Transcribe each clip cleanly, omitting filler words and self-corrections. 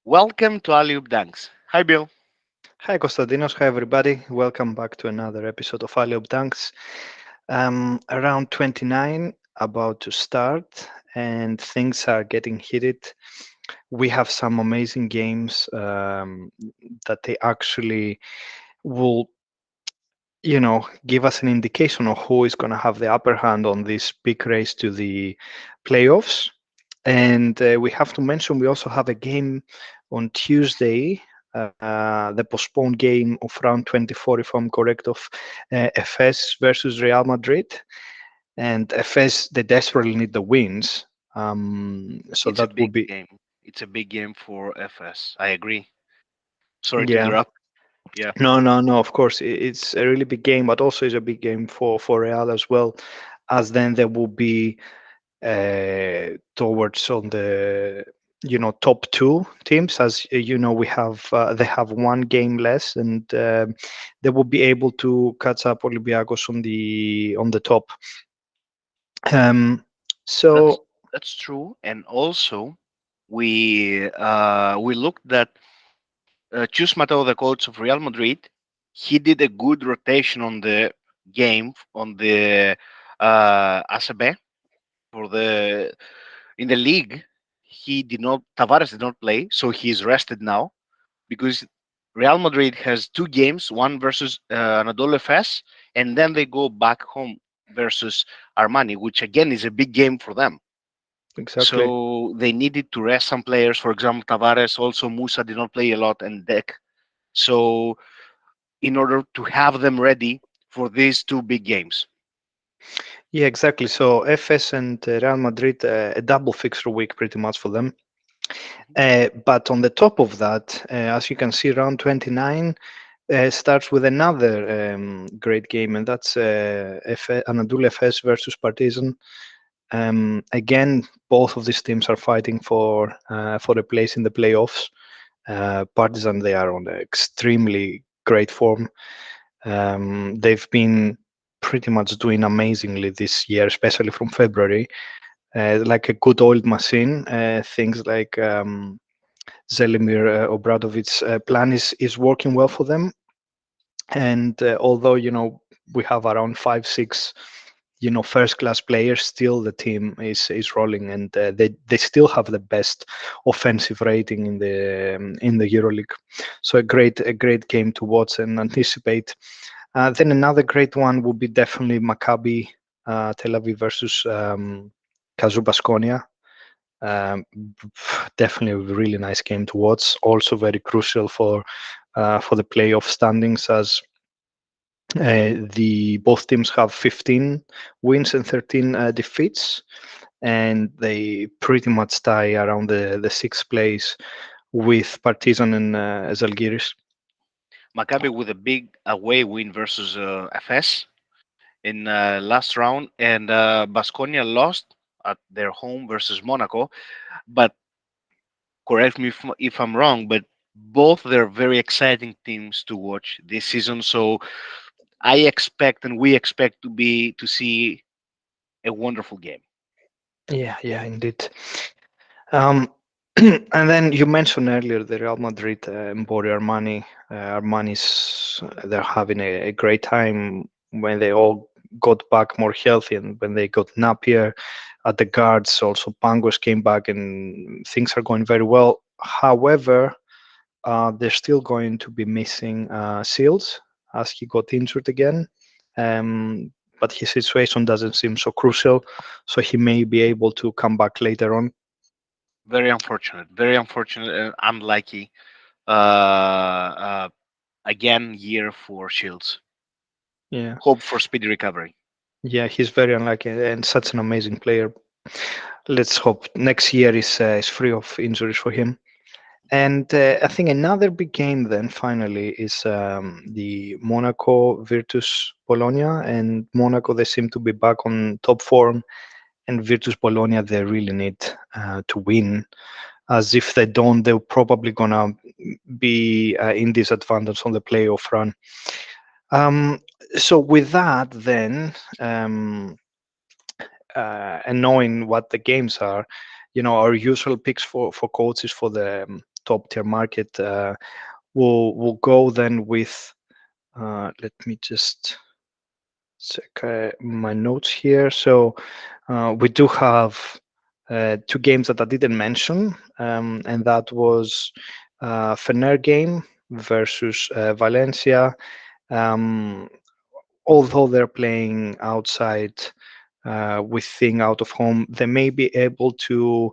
Welcome to Alley Dunks. Hi, Bill. Hi, Konstantinos. Hi, everybody. Welcome back to another episode of Alley Dunks. Around 29, about to start, and things are getting heated. We have some amazing games that they actually will, give us an indication of who is going to have the upper hand on this big race to the playoffs. And we have to mention we also have a game on Tuesday, the postponed game of round 24, if I'm correct, of FS versus Real Madrid. And FS, they desperately need the wins. So It's a that will big be, game. It's a big game for FS. I agree. Sorry to yeah. interrupt. Yeah, No. Of course, it's a really big game, but also is a big game for Real as well, as then there will be towards on the top two teams. As we have they have one game less, and they will be able to catch up Olympiacos on the top. um that's so that's true. And also, we looked at Chus Mateo, the coach of Real Madrid. He did a good rotation on the game on the ACB for the in the league. He did not. Tavares did not play, so he is rested now because Real Madrid has two games, one versus Anadolu Efes, and then they go back home versus Armani, which again is a big game for them. exactly. So they needed to rest some players. For example, Tavares, also Musa did not play a lot, and Deck. So in order to have them ready for these two big games. Yeah, exactly. So FS and Real Madrid, a double fixture week pretty much for them. But on the top of that, as you can see, round 29 starts with another great game, and that's Anadolu Efes versus Partizan. Again, both of these teams are fighting for a place in the playoffs. Partizan, they are on extremely great form. They've been pretty much doing amazingly this year, especially from February. Like a good old machine. Things like Zelimir Obradovic's plan is working well for them. And although we have around 5 6 first class players, still the team is rolling, and they still have the best offensive rating in the Euroleague. So a great game to watch and anticipate. Then another great one will be definitely Maccabi Tel Aviv versus Kazoo Baskonia. um, Definitely a really nice game to watch, also very crucial for the playoff standings, as the both teams have 15 wins and 13 defeats, and they pretty much tie around the sixth place with Partizan and Zalgiris. Maccabi with a big away win versus FS in last round, and Basconia lost at their home versus Monaco. But correct me if I'm wrong, but both they're very exciting teams to watch this season. So I expect and we expect to see a wonderful game. Yeah, indeed. Um, and then you mentioned earlier the Real Madrid Emporio Armani. Armani's they're having a great time when they all got back more healthy, and when they got Napier at the guards. Also, Pangos came back, and things are going very well. However, they're still going to be missing Seals, as he got injured again. But his situation doesn't seem so crucial, so he may be able to come back later on. Very unfortunate and unlucky. Again, year for Shields. Yeah. Hope for speedy recovery. Yeah, he's very unlucky and such an amazing player. Let's hope next year is free of injuries for him. And I think another big game then finally is the Monaco Virtus Bologna. And Monaco, they seem to be back on top form, and Virtus Bologna, they really need to win. As if they don't, they're probably gonna be in disadvantage on the playoff run. Um, so with that, then. And knowing what the games are, our usual picks for coaches for the top tier market. We'll go then with. Let me just check my notes here. So we do have two games that I didn't mention, and that was Fener game versus Valencia. Um, Although they're playing outside with Thing out of home, they may be able to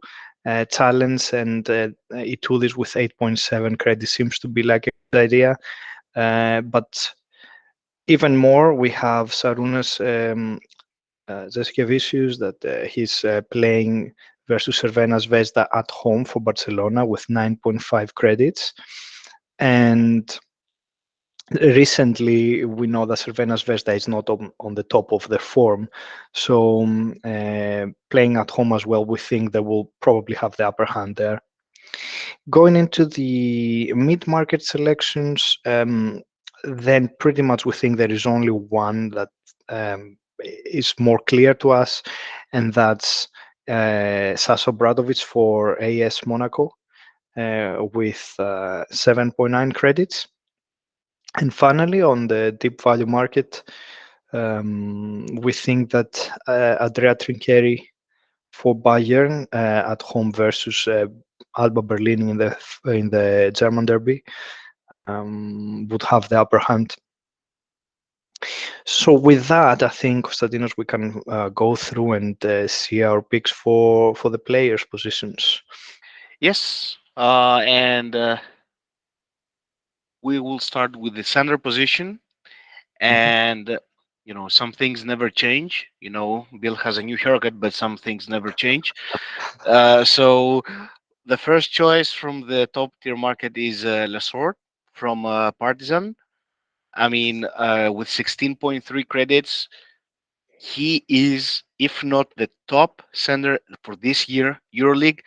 challenge, and do this with 8.7 credit seems to be like a good idea. But even more, we have Sarunas Zeskevicius that he's playing versus Cervena Zvezda at home for Barcelona with 9.5 credits. And recently, we know that Cervena Zvezda is not on the top of their form. So playing at home as well, we think they will probably have the upper hand there. Going into the mid-market selections, then pretty much we think there is only one that is more clear to us, and that's Saso Bradovic for AS Monaco with 7.9 credits. And finally, on the deep value market, we think that Andrea Trinchieri for Bayern at home versus Alba Berlin in the German derby would have the upper hand. So with that, I think Konstantinos, we can go through and see our picks for the players' positions. Yes, and we will start with the center position. Mhm. And some things never change. Bill has a new haircut, but some things never change. So the first choice from the top tier market is Lesort from Partizan. I mean, with 16.3 credits, he is, if not the top center for this year, Euroleague,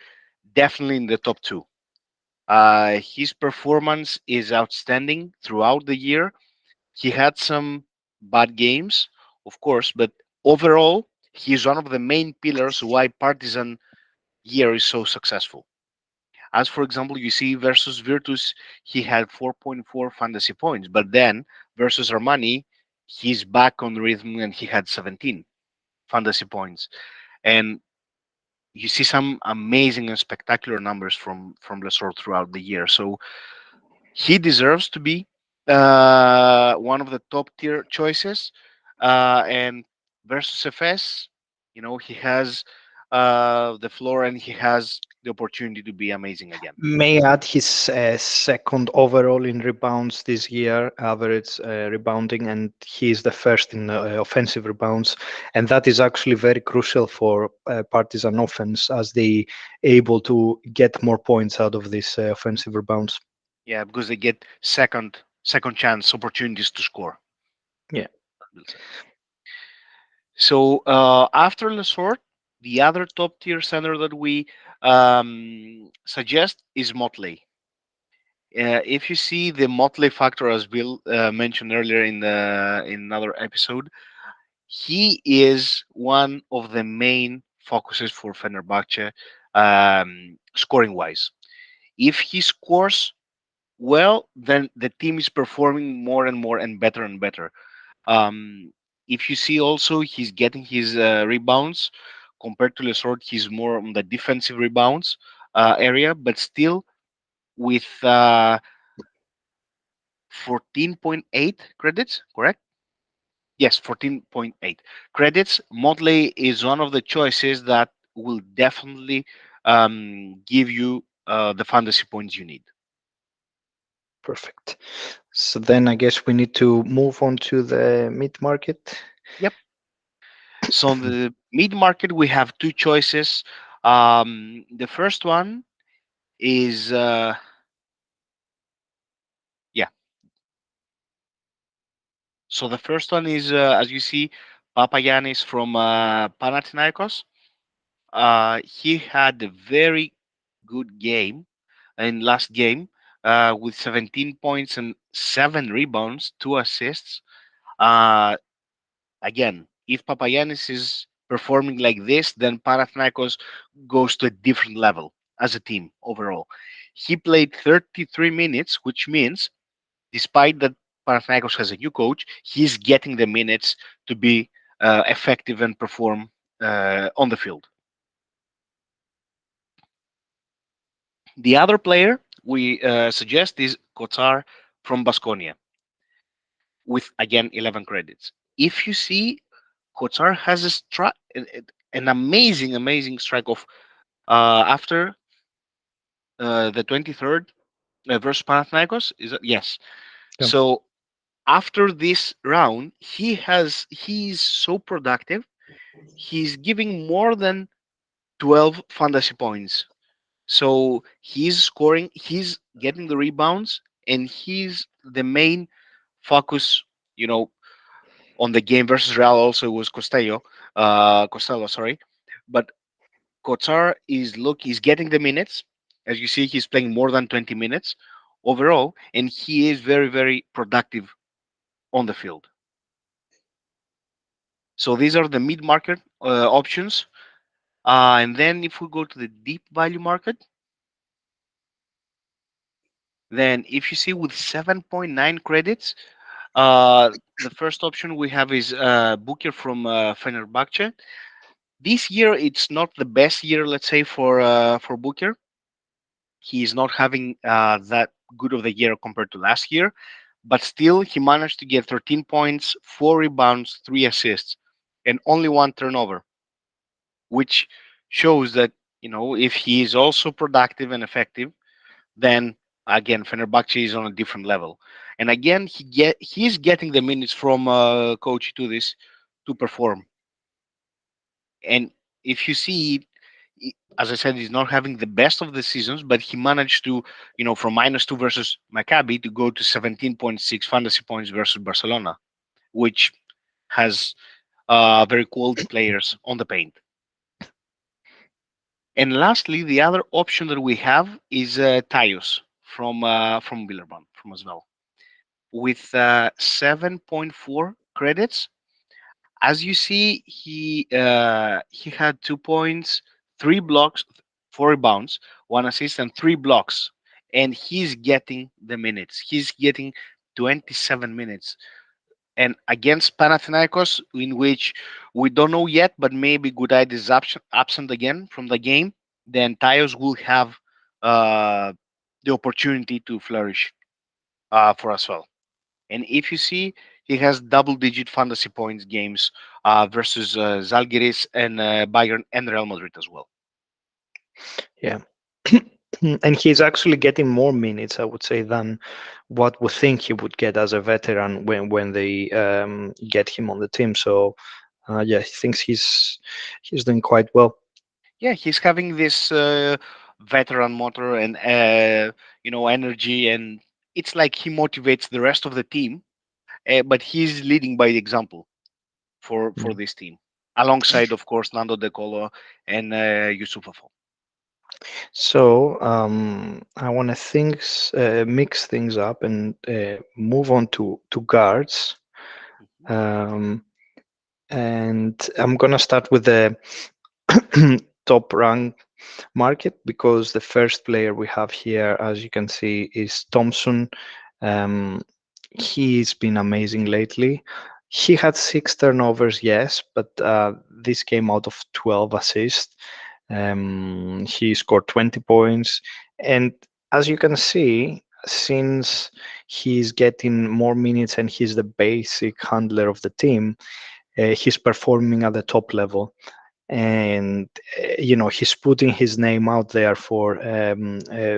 definitely in the top two. His performance is outstanding throughout the year. He had some bad games, of course, but overall, he's one of the main pillars why Partizan year is so successful. As for example, you see versus Virtus, he had 4.4 fantasy points, but then versus Armani, he's back on rhythm and he had 17 fantasy points. And you see some amazing and spectacular numbers from Lesor throughout the year. So he deserves to be one of the top tier choices. And versus FS, he has the floor and he has the opportunity to be amazing again. May add his second overall in rebounds this year, average rebounding, and he is the first in offensive rebounds, and that is actually very crucial for Partizan offense as they able to get more points out of these offensive rebounds. Yeah, because they get second chance opportunities to score. Yeah, We'll say. So after Lesort, the other top tier center that we suggest is Motley. If you see the Motley factor, as Bill mentioned earlier in another episode, he is one of the main focuses for Fenerbahce, scoring wise. If he scores well, then the team is performing more and more and better and better. Um, if you see also, he's getting his rebounds compared to Lesort. He's more on the defensive rebounds area, but still with 14.8 credits, correct? Yes, 14.8 credits. Motley is one of the choices that will definitely give you the fantasy points you need. perfect. So then I guess we need to move on to the mid market. Yep. So in the mid market, we have two choices. The first one is, yeah. So the first one is, as you see, Papagiannis from Panathinaikos. He had a very good game in last game with 17 points and 7 rebounds, 2 assists. Uh, Again, if Papagiannis is performing like this, then Panathinaikos goes to a different level. as a team overall. He played 33 minutes, which means despite that Panathinaikos has a new coach, he's getting the minutes to be effective and perform on the field. The other player we suggest is Kotsar from Baskonia with again 11 credits. If you see, Kotsar has an amazing strike of after the 23rd versus Panathinaikos. Is that yes? Yeah. So after this round, he's so productive. He's giving more than 12 fantasy points. So he's scoring, he's getting the rebounds, and he's the main focus, you know, on the game versus Real. Also was Costello, sorry. But Kotsar is getting the minutes. As you see, he's playing more than 20 minutes overall, and he is very productive on the field. So these are the mid-market options. And then if we go to the deep value market, then if you see with 7.9 credits, the first option we have is Booker from Fenerbahce. This year, it's not the best year, let's say, for Booker. He is not having that good of the year compared to last year, but still he managed to get 13 points, 4 rebounds, 3 assists, and only 1 turnover, which shows that if he is also productive and effective, then again Fenerbahce is on a different level. And again, he's getting the minutes from Coach to this to perform. And if you see, as I said, he's not having the best of the seasons, but he managed to, from -2 versus Maccabi to go to 17.6 fantasy points versus Barcelona, which has very quality players on the paint. And lastly, the other option that we have is Tyus from Villarban, from as well, with 7.4 credits. As you see, he had 2 points, 3 blocks, 4 rebounds, 1 assist, and 3 blocks. And he's getting the minutes. He's getting 27 minutes. And against Panathinaikos, in which we don't know yet, but maybe Gudait is absent again from the game, then Tyus will have uh, the opportunity to flourish for us well. And if you see, he has double-digit fantasy points games versus Zalgiris and Bayern and Real Madrid as well. Yeah. And he's actually getting more minutes, I would say, than what we think he would get as a veteran when they get him on the team. So, yeah, he thinks he's doing quite well. Yeah, he's having this veteran motor and energy, and it's like he motivates the rest of the team. But he's leading by example for Yeah. this team, alongside, of course, Nando De Colo and Yusuf Afo. So I want to mix things up and move on to guards. Um, and I'm gonna start with the top rank market because the first player we have here, as you can see, is Thompson. Um, he's been amazing lately. He had 6 turnovers, yes, but this came out of 12 assists. He scored 20 points. And as you can see, since he's getting more minutes and he's the basic handler of the team, he's performing at the top level. And he's putting his name out there for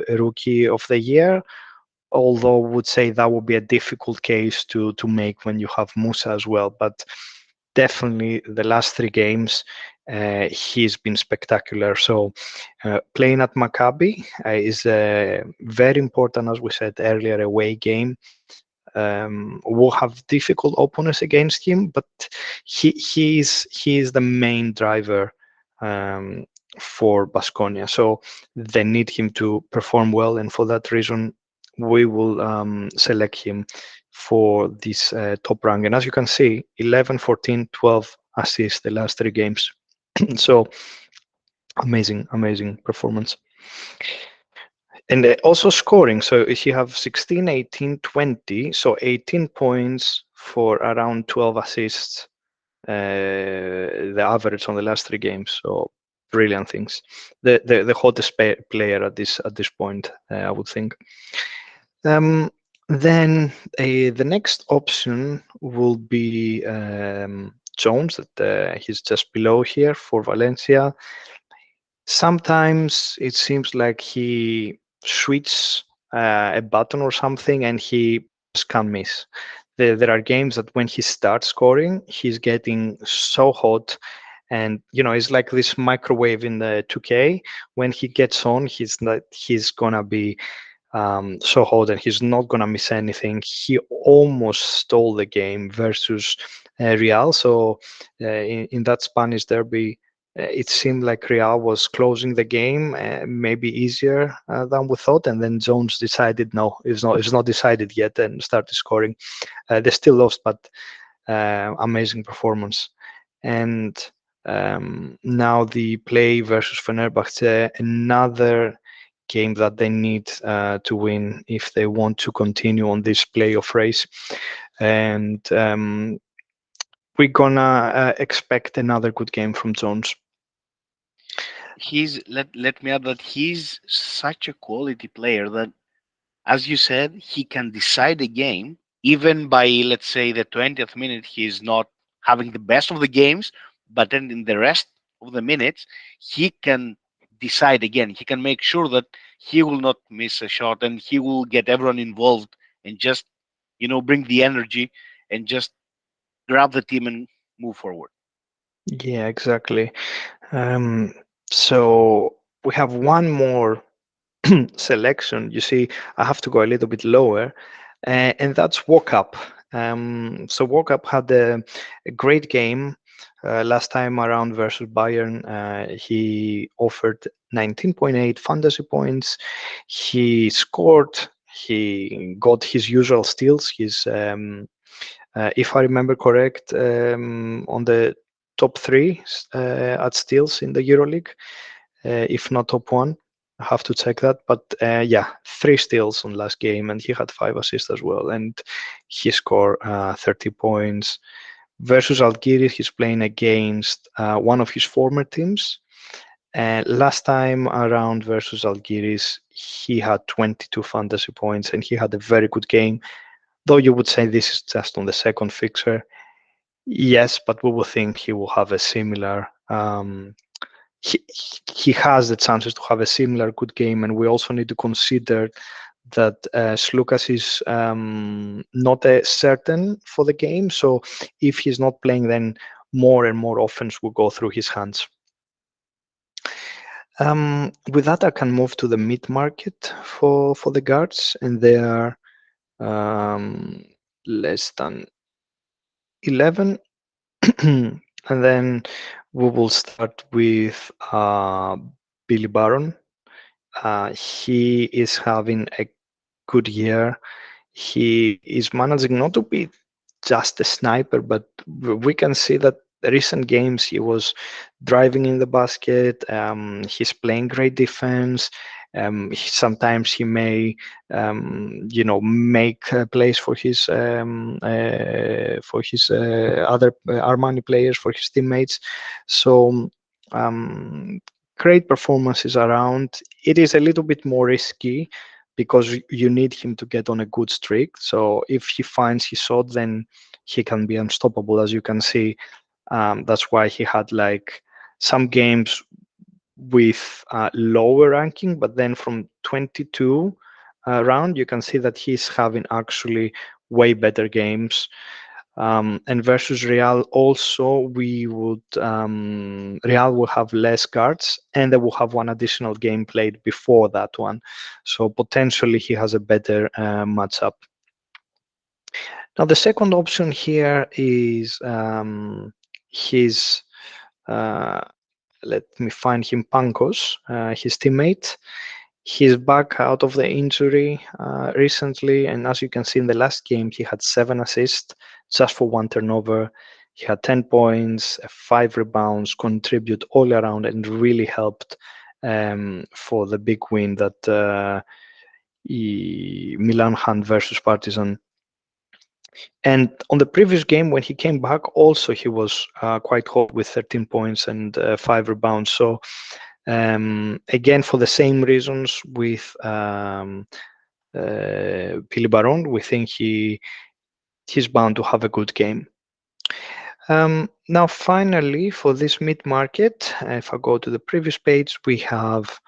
rookie of the year, although would say that would be a difficult case to make when you have Musa as well. But definitely the last 3 games, he's been spectacular. So playing at Maccabi is very important, as we said earlier, away game. We'll have difficult opponents against him, but he is the main driver um, for Baskonia. So they need him to perform well, and for that reason, we will select him for this top rank. And as you can see, 11, 14, 12 assists the last 3 games. So amazing performance. And also scoring. So if you have 16, 18, 20, so 18 points for around 12 assists, the average on the last 3 games. So brilliant things. The hottest player at this point, I would think. Then the next option will be Jones, that he's just below here for Valencia. Sometimes it seems like he switches a button or something and he just can't miss. There are games that when he starts scoring, he's getting so hot, and it's like this microwave in the 2K. When he gets on, he's gonna be so hot and he's not gonna miss anything. He almost stole the game versus Real. So in that Spanish derby, it seemed like Real was closing the game, maybe easier than we thought. And then Jones decided, no, it's not decided yet, and started scoring. They still lost, but amazing performance. And now the play versus Fenerbahce, another game that they need to win if they want to continue on this playoff race. And we're gonna expect another good game from Jones. Let me add that he's such a quality player that, as you said, he can decide a game even by, let's say, the 20th minute. He's not having the best of the games, but then in the rest of the minutes, he can decide again. He can make sure that he will not miss a shot and he will get everyone involved and just, bring the energy and just grab the team and move forward. Yeah, exactly. Um, so we have one more selection. You see, I have to go a little bit lower, and that's Walkup. So Walkup had a great game last time around versus Bayern. He offered 19.8 fantasy points. He scored. He got his usual steals. If I remember correct, on the top three at steals in the EuroLeague, if not top one. I have to check that, but yeah, 3 steals on last game, and he had 5 assists as well, and he scored 30 points. Versus Algiris, he's playing against one of his former teams. Last time around versus Algiris, he had 22 fantasy points, and he had a very good game. Though you would say this is just on the second fixture, yes, but we will think he will have a similar. He, he has the chances to have a similar good game, and we also need to consider that Slukas is not a certain for the game. So if he's not playing, then more and more offense will go through his hands. With that, I can move to the mid market for the guards, and they are less than 11. And then we will start with Billy Baron. He is having a good year. He is managing not to be just a sniper, but we can see that the recent games he was driving in the basket. He's playing great defense. Sometimes he may, make plays for his other Armani players, for his teammates. So great performances around. It is a little bit more risky because you need him to get on a good streak. So if he finds his shot, then he can be unstoppable, as you can see. That's why he had like some games with lower ranking, but then from 22 round, you can see that he's having actually way better games. And versus Real also, Real will have less cards, and they will have one additional game played before that one. So potentially he has a better matchup. Now the second option here is his, let me find him, Pangos, his teammate. He's back out of the injury recently, and as you can see in the last game, he had 7 assists just for 1 turnover. He had 10 points, 5 rebounds, contribute all around, and really helped for the big win that Milan had versus Partizan. And on the previous game, when he came back, also he was quite hot with 13 points and 5 rebounds. So again, for the same reasons with Pili Baron, we think he's bound to have a good game. Now, finally, for this mid-market, if I go to the previous page, we have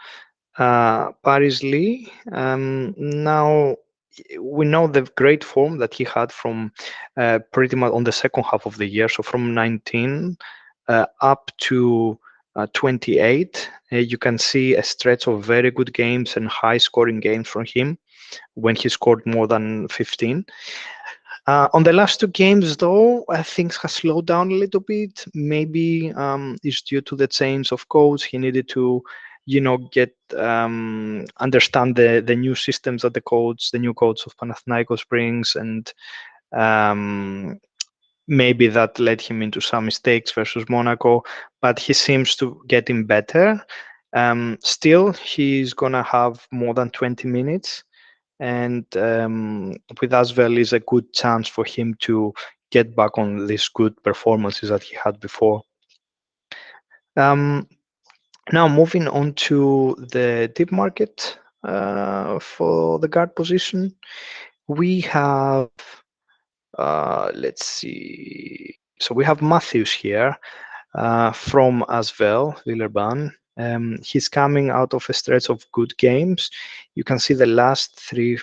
Paris Lee. Now, we know the great form that he had from pretty much on the second half of the year, so from 19 up to 28. You can see a stretch of very good games and high-scoring games from him when he scored more than 15. On the last two games, though, things have slowed down a little bit. Maybe it's due to the change of coach. He needed to, get understand the new systems that the new coach of Panathinaikos brings, and maybe that led him into some mistakes versus Monaco. But he seems to getting better. Still, he's gonna have more than 20 minutes. And with Asvel is a good chance for him to get back on these good performances that he had before. Now moving on to the deep market for the guard position, we have let's see. So we have Matthews here from Asvel, Villeurbanne. He's coming out of a stretch of good games. You can see the last three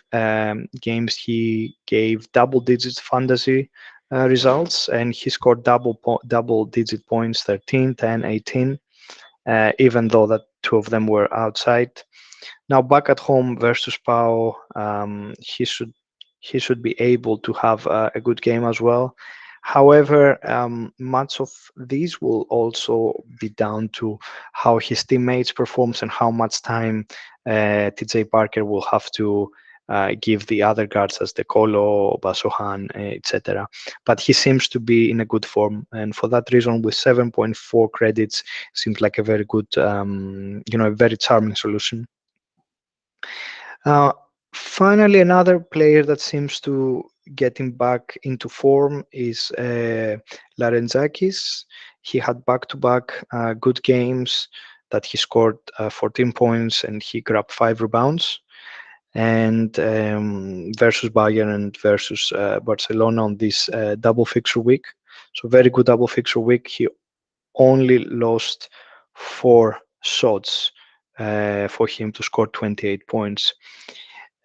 games he gave double-digit fantasy results, and he scored double-digit points, 13, 10, 18, even though that two of them were outside. Now back at home versus Pau, he should be able to have a good game as well. However, much of these will also be down to how his teammates performs and how much time TJ Parker will have to give the other guards as the Kolo, Basohan, etc. But he seems to be in a good form, and for that reason, with 7.4 credits, seems like a very good, a very charming solution. Finally, another player that seems to getting back into form is Larenzakis. He had back-to-back good games that he scored 14 points and he grabbed 5 rebounds. And versus Bayern and versus Barcelona on this double fixture week. So very good double fixture week. He only lost 4 shots for him to score 28 points.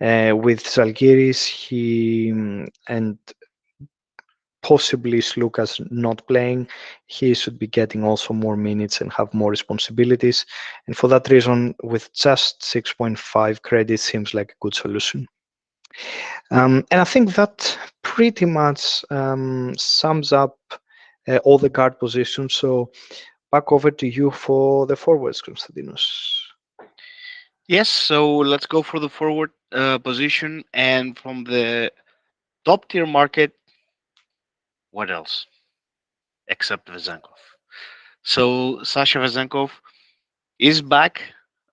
With Zalgiris, he and possibly Slukas not playing, he should be getting also more minutes and have more responsibilities. And for that reason, with just 6.5 credits, seems like a good solution. And I think that pretty much sums up all the guard positions. So back over to you for the forwards, Konstantinos. Yes, so let's go for the forward position. And from the top tier market, what else except Vezenkov? So Sasha Vezenkov is back.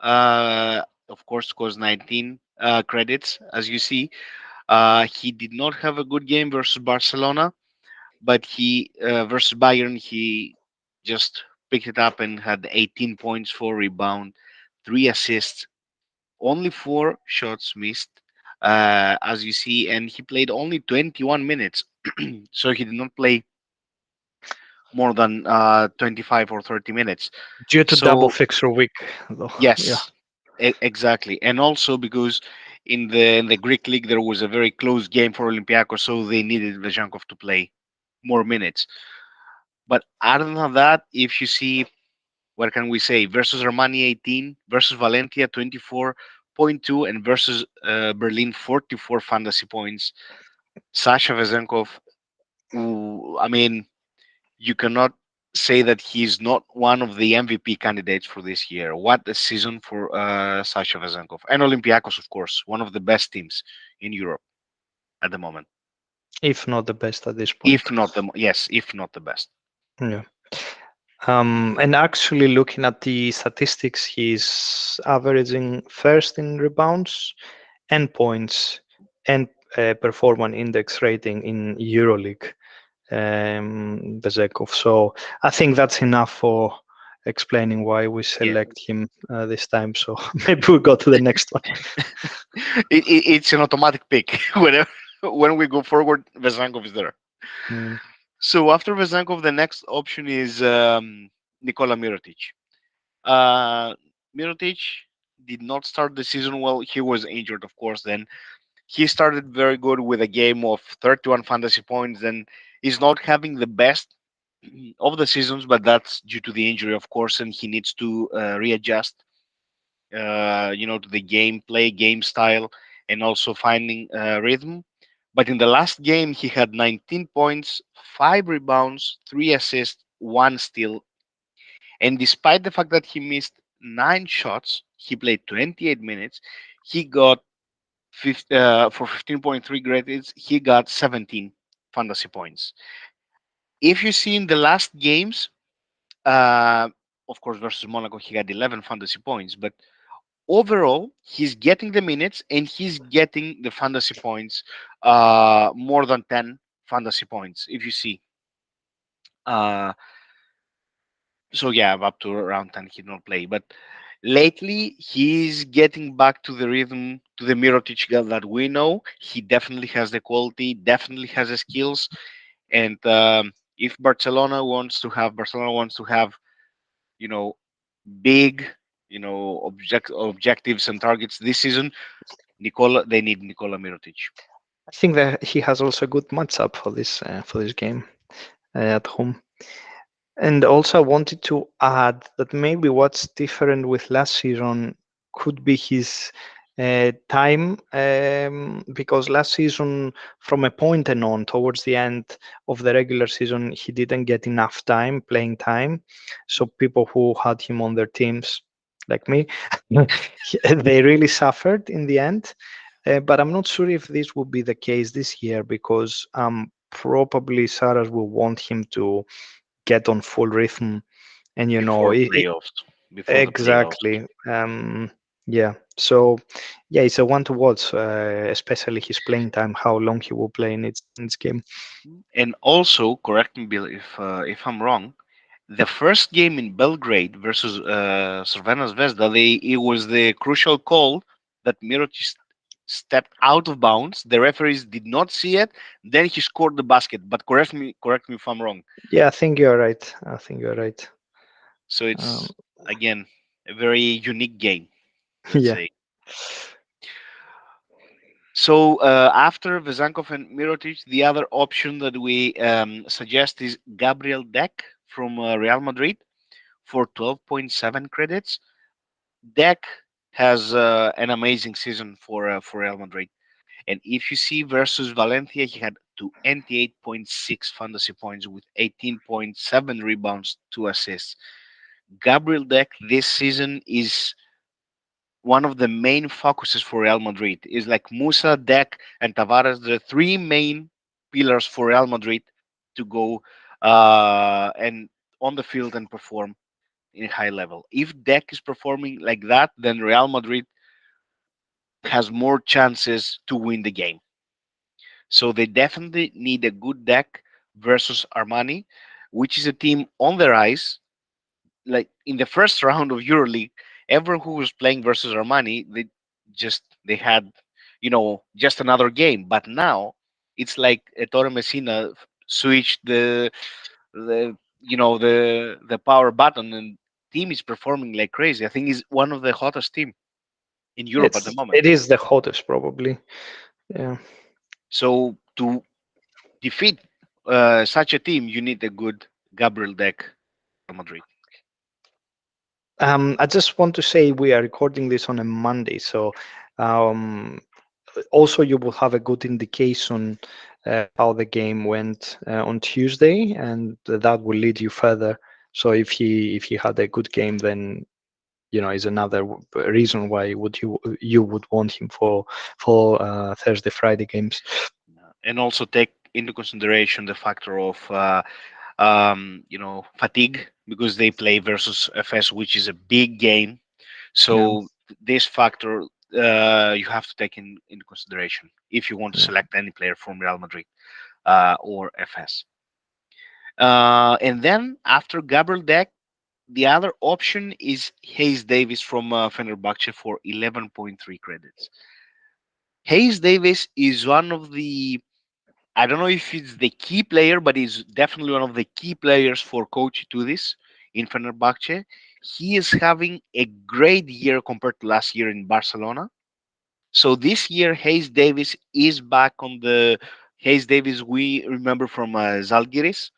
Of course, scores 19 credits, as you see. He did not have a good game versus Barcelona, but he versus Bayern, he just picked it up and had 18 points, 4 rebound, 3 assists, only 4 shots missed, as you see, and he played only 21 minutes, so he did not play more than 25 or 30 minutes. Due to double So fixture week, though. Yeah. yes, exactly, and also because in the Greek league there was a very close game for Olympiacos, so they needed Vezenkov to play more minutes. But other than that, if you see, what can we say? Versus Armani 18, versus Valencia 24.2, and versus Berlin 44 fantasy points. Sasha Vezenkov, I mean, you cannot say that he's not one of the MVP candidates for this year. What a season for Sasha Vezenkov. And Olympiacos, of course, one of the best teams in Europe at the moment. If not the best at this point. If not the best. Yeah. And actually, looking at the statistics, he's averaging first in rebounds and points and performance index rating in Euroleague, Vezenkov. So I think that's enough for explaining why we Yeah. select him this time. So maybe we go to the next one. It's an automatic pick. Whenever when we go forward, Vezenkov is there. Mm. So after Vezenkov, the next option is Nikola Mirotic. Uh, Mirotic did not start the season well. He was injured, of course. Then he started very good with a game of 31 fantasy points. Then he's not having the best of the seasons, but that's due to the injury, of course, and he needs to readjust, to the gameplay, game style, and also finding rhythm. But in the last game, he had 19 points, 5 rebounds, 3 assists, 1 steal. And despite the fact that he missed 9 shots, he played 28 minutes. He got for 15.3 grades, he got 17 fantasy points. If you see in the last games, uh, of course, versus Monaco, he had 11 fantasy points. But overall, he's getting the minutes and he's getting the fantasy points, more than 10 fantasy points. If you see, uh, so yeah, up to around 10 he don't play. But lately, he's getting back to the rhythm, to the Mirotic guy that we know. He definitely has the quality, definitely has the skills. And if Barcelona wants to have, you know, big, objectives and targets this season, they need Nikola Mirotic. I think that he has also a good matchup for this game at home. And also, I wanted to add that maybe what's different with last season could be his time, because last season, from a point and on, towards the end of the regular season, he didn't get enough time, playing time. So people who had him on their teams, like me, they really suffered in the end. But I'm not sure if this will be the case this year because probably Saras will want him to get on full rhythm and Before playoffs. Before the playoffs. exactly. Yeah, so yeah, it's a one to watch, especially his playing time, how long he will play in its game. And also, correct me, Bill, if I'm wrong. The first game in Belgrade versus Crvena Zvezda, it was the crucial call that Mirotic stepped out of bounds. The referees did not see it. Then he scored the basket. But correct me if I'm wrong. Yeah, I think you're right. I think you're right. So um, it's again a very unique game, let's yeah. say. So after Vezankov and Mirotic, the other option that we suggest is Gabriel Deck from Real Madrid for 12.7 credits. Deck has an amazing season for Real Madrid, and if you see versus Valencia, he had 28.6 fantasy points with 18.7 rebounds, 2 assists. Gabriel Deck this season is one of the main focuses for Real Madrid. Is like Musa, Deck, and Tavares, the three main pillars for Real Madrid to go and on the field and perform in high level. If Deck is performing like that, then Real Madrid has more chances to win the game. So they definitely need a good Deck versus Armani, which is a team on their eyes. Like in the first round of EuroLeague, everyone who was playing versus Armani, they had, just another game. But now it's like Ettore Messina switched the power button, and team is performing like crazy. I think he's one of the hottest team in Europe at the moment. It is the hottest probably. Yeah. So to defeat such a team, you need a good Gabriel Deck, Real Madrid. I just want to say we are recording this on a Monday, so um, also you will have a good indication how the game went on Tuesday, and that will lead you further. So if he had a good game, then is another reason why you would want him for Thursday Friday games. And also take into consideration the factor of fatigue because they play versus FS, which is a big game. Yeah, So this factor you have to take into consideration if you want to yeah. select any player from Real Madrid or FS. And then after Gabriel Deck, the other option is Hayes Davis from Fenerbahce for 11.3 credits. Hayes Davis is one of the, I don't know if it's the key player, but he's definitely one of the key players for Coach Tudis in Fenerbahce. He is having a great year compared to last year in Barcelona. So this year, Hayes Davis is back on the Hayes Davis we remember from Zalgiris.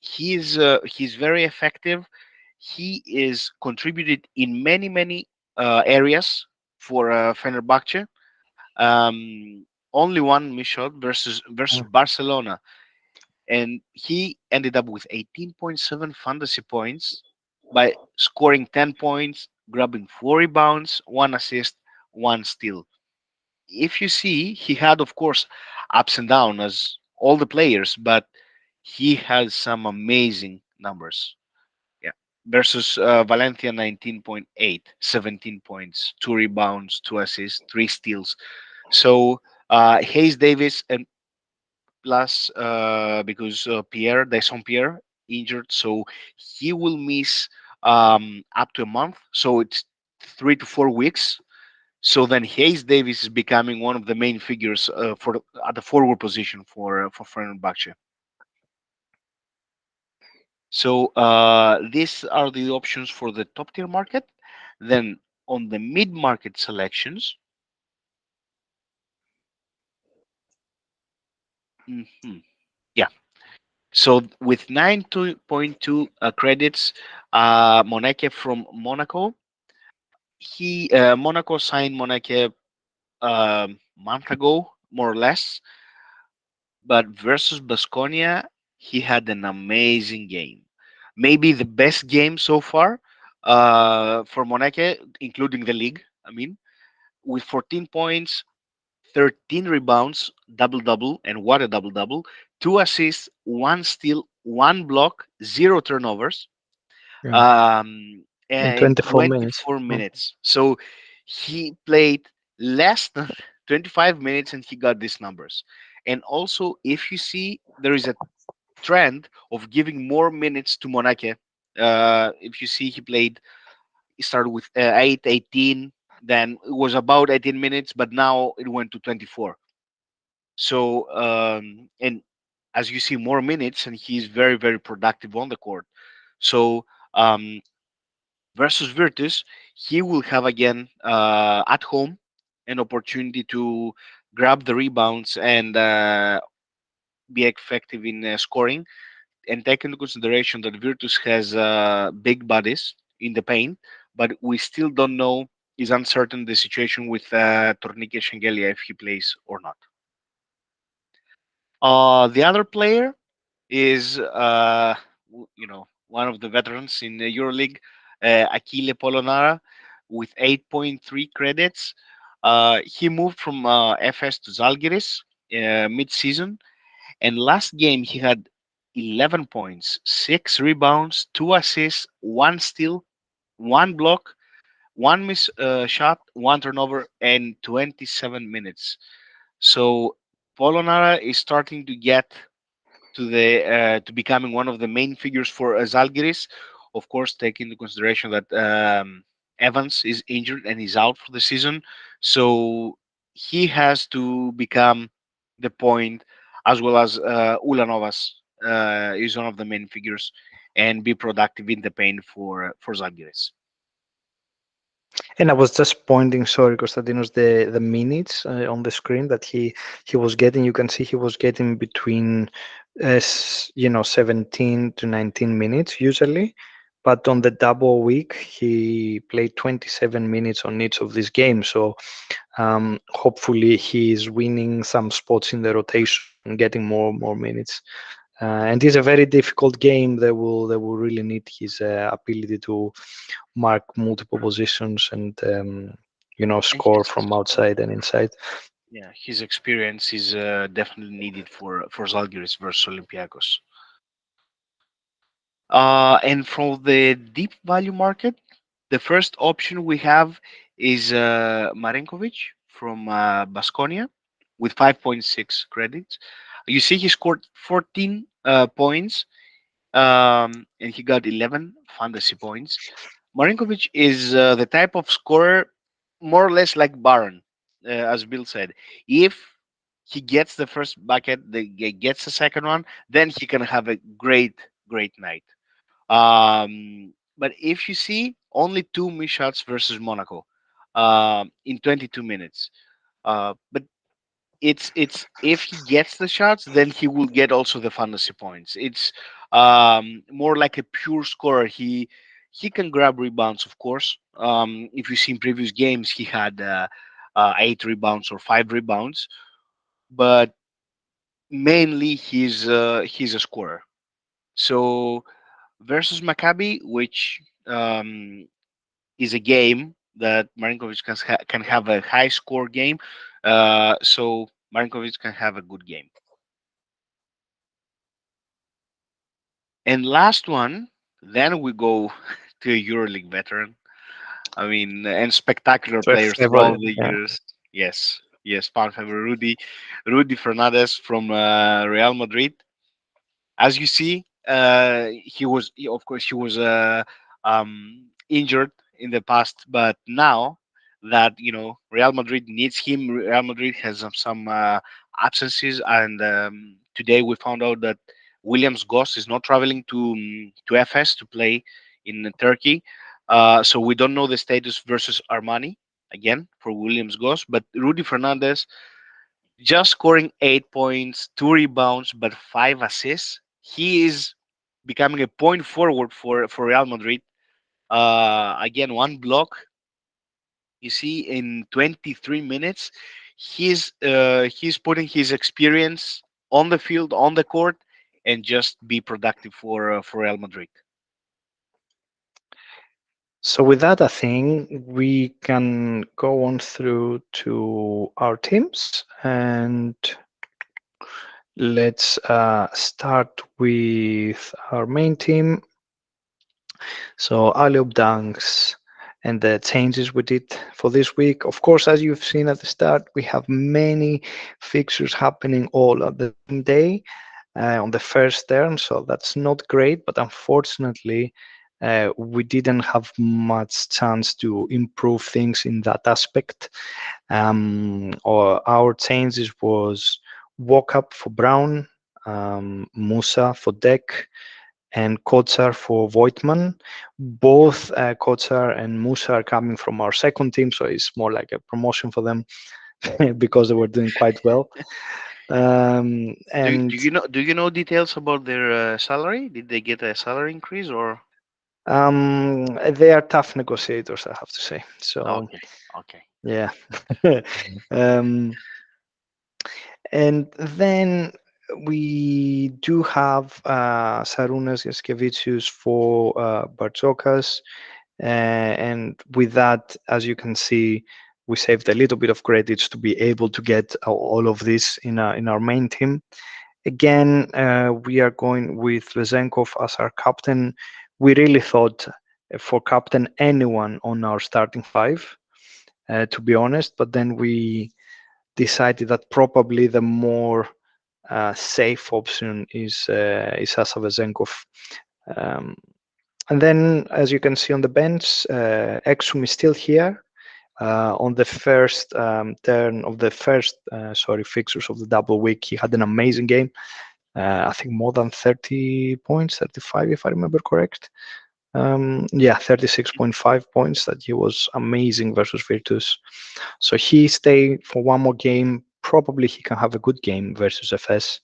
He's very effective. He is contributed in many areas for Fenerbahce. Only one miss shot versus Barcelona, and he ended up with 18.7 fantasy points by scoring 10 points, grabbing 4 rebounds, 1 assist, 1 steal. If you see, he had, of course, ups and downs as all the players, but he has some amazing numbers. Yeah. Versus Valencia 19.8, 17 points, 2 rebounds, 2 assists, 3 steals. So Hayes Davis and plus because Pierre, Dyson Pierre, injured, so he will miss up to a month. So it's 3 to 4 weeks. So then Hayes Davis is becoming one of the main figures for at the forward position for Fenerbahce. So these are the options for the top tier market. Then on the mid market selections, mhm, yeah. So with 9.2 credits, Moneke from Monaco. He Monaco signed Moneke a month ago, more or less. But versus Basconia, he had an amazing game. Maybe the best game so far for Moneke, including the league. I mean, with 14 points, 13 rebounds, double double, and what a double double! 2 assists, 1 steal, 1 block, 0 turnovers, Yeah. um, In and 24 minutes. 24 Mm. minutes. So he played less than 25 minutes and he got these numbers. And also, if you see, there is a trend of giving more minutes to Monake. If you see, he started with 8, 18, then it was about 18 minutes, but now it went to 24. So, and as you see, more minutes, and he's very productive on the court. So, versus Virtus, he will have again at home an opportunity to grab the rebounds and be effective in scoring. And take into consideration that Virtus has big bodies in the paint, but we still don't know. Is uncertain the situation with Tornike Shengelia if he plays or not. The other player is one of the veterans in the Euroleague, Achille Polonara, with 8.3 credits. He moved from FS to Zalgiris mid-season, and last game he had 11 points, 6 rebounds, 2 assists, 1 steal, 1 block, one miss shot, 1 turnover, and 27 minutes. So Polonara is starting to get to becoming one of the main figures for Zalgiris. Of course, taking into consideration that Evans is injured and is out for the season, so he has to become the point, as well as Ulanovas is one of the main figures, and be productive in the paint for Zalgiris. And I was just pointing, sorry, Konstantinos, the minutes on the screen that he was getting. You can see he was getting between 17 to 19 minutes usually, but on the double week he played 27 minutes on each of these games. So hopefully he's winning some spots in the rotation, getting more minutes. And it's a very difficult game. They will really need his ability to mark multiple positions and And score from outside and inside. his experience is definitely needed for Zalgiris versus Olympiacos. And from the deep value market, the first option we have is Marinkovic from Baskonia with 5.6 credits. You see, he scored 14 points, and he got 11 fantasy points. Marinkovic is the type of scorer more or less like Baron, as Bill said. If he gets the first bucket, gets the second one, then he can have a great night. But if you see only two missed shots versus Monaco in 22 minutes, but it's if he gets the shots, then he will get also the fantasy points. It's more like a pure scorer. He can grab rebounds, of course. If you see in previous games, he had 8 rebounds or 5 rebounds, but mainly he's a scorer. So versus Maccabi, which is a game that Marinkovic can have a high score game. So Marinkovic can have a good game. And last one, then we go to a EuroLeague veteran. I mean, and spectacular So a players throughout favorite, the yeah. years. Yes, yes, fan favorite Rudy Fernandez from Real Madrid. As you see, of course he was injured in the past, but now that Real Madrid needs him, Real Madrid has some absences, and today we found out that Williams Goss is not traveling to FS to play in Turkey, so we don't know the status versus Armani again for Williams Goss, but Rudy Fernandez just scoring 8 points, 2 rebounds, but 5 assists. He is becoming a point forward for Real Madrid. Again, one block. You see, in 23 minutes, he's putting his experience on the field, on the court, and just be productive for Real Madrid. So with that, I think we can go on through to our teams, and let's start with our main team. So alley-oop dunks and the changes we did for this week. Of course, as you've seen at the start, we have many fixtures happening all at the same day on the first turn, so that's not great. But unfortunately, we didn't have much chance to improve things in that aspect. Or our changes was Walkup for Brown, Musa for Deck, and Kotsar for Voigtman. Both Kotsar and Musa are coming from our second team, so it's more like a promotion for them because they were doing quite well. Do And do you know details about their salary? Did they get a salary increase or? they are tough negotiators, I have to say. So Okay, okay. yeah. um, And then we do have Sarunas Yaskevicius for Bartzokas. And with that, as you can see, we saved a little bit of credits to be able to get all of this in our main team. Again, we are going with Vezenkov as our captain. We really thought for captain anyone on our starting five, to be honest, but then we decided that probably the more safe option is Asa Vezenkov. Um, and then, as you can see on the bench, Exum is still here. On the first turn of the first, fixtures of the double week, he had an amazing game. I think more than 30 points, 35 if I remember correct. Yeah, 36.5 points. That he was amazing versus Virtus. So he stay for one more game. Probably he can have a good game versus FS.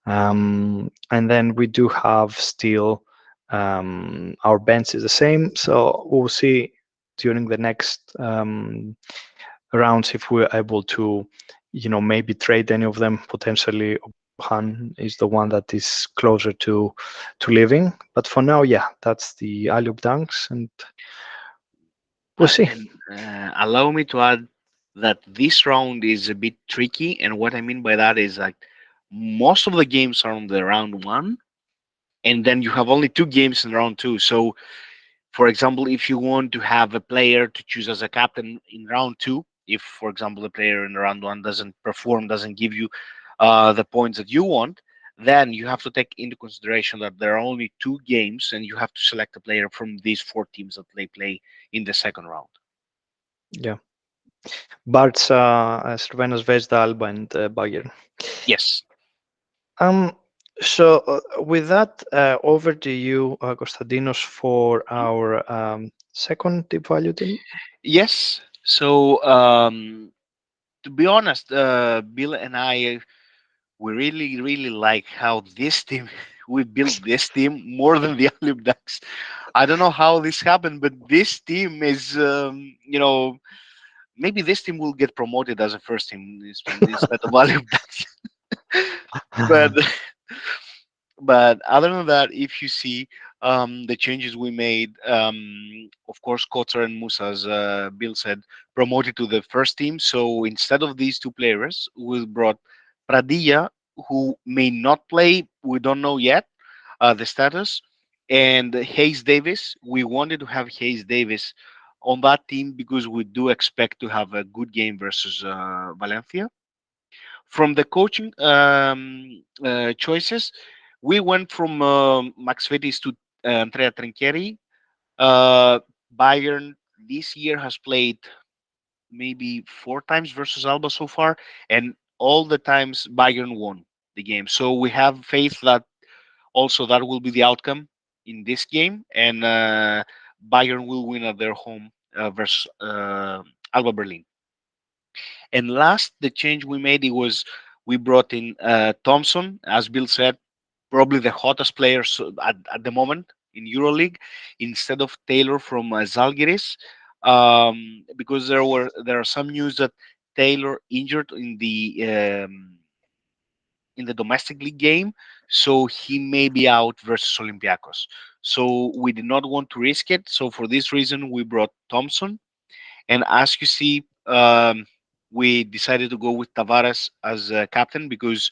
And then we do have still our bench is the same. So we'll see during the next rounds if we're able to, maybe trade any of them potentially. Han is the one that is closer to leaving. But for now, yeah, that's the alley-oop dunks, and we'll see. And allow me to add that this round is a bit tricky, and what I mean by that is like most of the games are on the round one, and then you have only two games in round two. So, for example, if you want to have a player to choose as a captain in round two, if, for example, the player in round one doesn't perform, doesn't give you the points that you want, then you have to take into consideration that there are only two games, and you have to select a player from these four teams that they play in the second round. Yeah. Barca, Crvena Zvezda, Alba, and Bayern. Yes. Um, so with that, over to you, Konstantinos, for our second deep value team. Yes. So, to be honest, Bill and I, we really, really like how this team, we built this team more than the Olymp Ducks. I don't know how this happened, but this team is, maybe this team will get promoted as a first team instead of Olymp Ducks. But but other than that, if you see the changes we made, of course, Kotsar and Musa, as Bill said, promoted to the first team. So instead of these two players, we brought Pradilla, who may not play. We don't know yet the status. And Hayes Davis. We wanted to have Hayes Davis on that team because we do expect to have a good game versus Valencia. From the coaching choices, we went from Max Vetis to Andrea Trinchieri. Uh, Bayern this year has played maybe four times versus Alba so far, and all the times Bayern won the game. So we have faith that also that will be the outcome in this game, and Bayern will win at their home versus Alba Berlin. And last, the change we made, it was we brought in Thompson, as Bill said, probably the hottest player at the moment in Euroleague, instead of Taylor from Zalgiris, because there are some news that Taylor injured in the domestic league game, so he may be out versus Olympiacos. So we did not want to risk it. So for this reason, we brought Thompson, and as you see, we decided to go with Tavares as captain because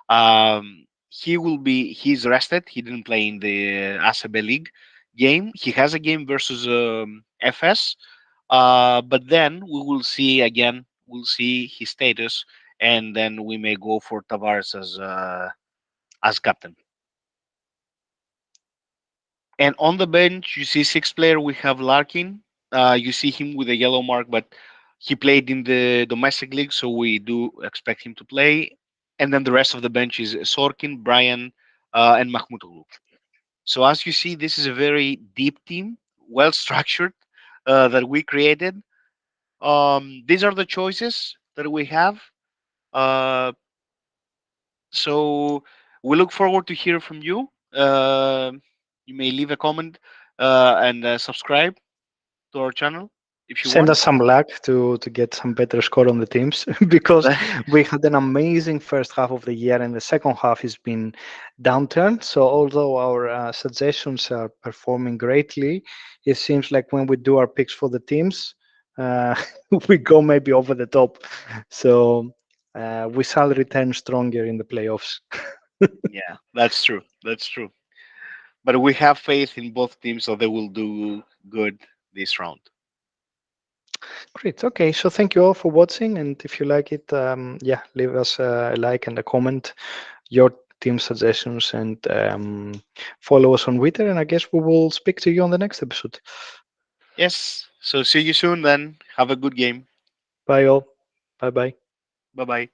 he's rested. He didn't play in the ACB League game. He has a game versus FS, but then we will see again. We'll see his status, and then we may go for Tavares as captain. And on the bench, you see sixth player. We have Larkin. You see him with a yellow mark, but he played in the domestic league, so we do expect him to play. And then the rest of the bench is Sorkin, Brian, and Mahmutoglu. So as you see, this is a very deep team, well structured, that we created. These are the choices that we have. Uh, so we look forward to hear from you. You may leave a comment and subscribe to our channel if you Send want. us some luck to get some better score on the teams because we had an amazing first half of the year and the second half has been downturn. So although our suggestions are performing greatly, it seems like when we do our picks for the teams, uh, we go maybe over the top. So we shall return stronger in the playoffs. Yeah, that's true. That's true. But we have faith in both teams, so they will do good this round. Great. Okay. So thank you all for watching. And if you like it, yeah, leave us a like and a comment, your team suggestions, and follow us on Twitter. And I guess we will speak to you on the next episode. Yes. So see you soon then. Have a good game. Bye all. Bye bye. Bye bye.